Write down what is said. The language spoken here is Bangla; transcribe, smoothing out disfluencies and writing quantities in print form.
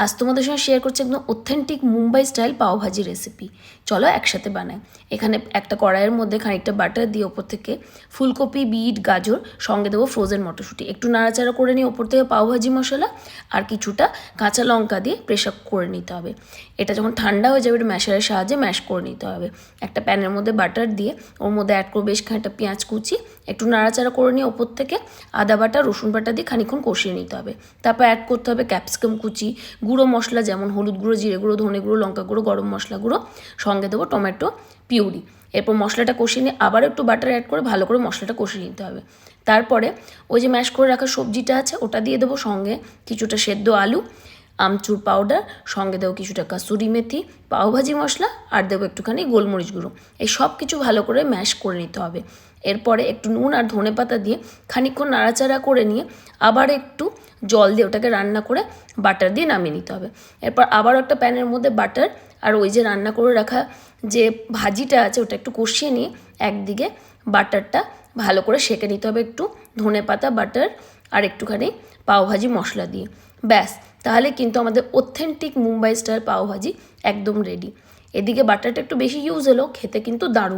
আজ তোমাদের সঙ্গে শেয়ার করছি একদম authentic Mumbai style pav bhaji recipe. চলো একসাথে বানাই। এখানে একটা কড়াইয়ের মধ্যে খানিকটা বাটার দিয়ে ওপর থেকে ফুলকপি, বিট, গাজর, সঙ্গে দেবো ফ্রোজেন মটরশুঁটি, একটু নাড়াচাড়া করে নিয়ে ওপর থেকে পাওভাজি মশলা আর কিছুটা কাঁচা লঙ্কা দিয়ে প্রেসার করে নিতে হবে। এটা যখন ঠান্ডা হয়ে যাবে, একটু ম্যাশারের সাহায্যে ম্যাশ করে নিতে হবে। একটা প্যানের মধ্যে বাটার দিয়ে ওর মধ্যে অ্যাড করবো বেশ খানিকটা পেঁয়াজ কুচি, একটু নাড়াচাড়া করে নিয়ে ওপর থেকে আদা বাটা, রসুন বাটা দিয়ে খানিকক্ষণ কষিয়ে নিতে হবে। তারপর অ্যাড করতে হবে ক্যাপসিকাম কুচি, গুঁড়ো মশলা যেমন হলুদ গুঁড়ো, জিরে গুঁড়ো, ধনে গুঁড়ো, লঙ্কা গুঁড়ো, গরম মশলা গুঁড়ো, সঙ্গে দেবো টমেটো পিউরি। এরপর মশলাটা কষিয়ে নিয়ে আবার একটু বাটার অ্যাড করে ভালো করে মশলাটা কষিয়ে নিতে হবে। তারপরে ওই যে ম্যাশ করে রাখা সবজিটা আছে ওটা দিয়ে দেবো, সঙ্গে কিছুটা সেদ্ধ আলু, আমচুর পাউডার, সঙ্গে দেবো কিছুটা কাসুরি মেথি, পাওভাজি মশলা আর দেবো একটুখানি গোলমরিচ গুঁড়ো। এই সব কিছু ভালো করে ম্যাশ করে নিতে হবে। এরপরে একটু নুন আর ধনেপাতা দিয়ে খানিকক্ষণ নাড়াচাড়া করে নিয়ে আবার একটু জল দিয়ে ওটাকে রান্না করে বাটার দিয়ে নামিয়ে নিতে হবে। এরপর আবার একটা প্যানের মধ্যে বাটার আর ওই যে রান্না করে রাখা যে ভাজিটা আছে ওটা একটু কষিয়ে নিয়ে একদিকে বাটারটা ভালো করে সেঁকে নিতে হবে, একটু ধনেপাতা, বাটার আর একটুখানি পাওভাজি মশলা দিয়ে। ব্যাস, তাহলে কিন্তু আমাদের অথেন্টিক মুম্বাই স্টাইল পাওভাজি একদম রেডি। এদিকে বাটারটা একটু বেশি ইউজ হলেও খেতে কিন্তু দারুণ।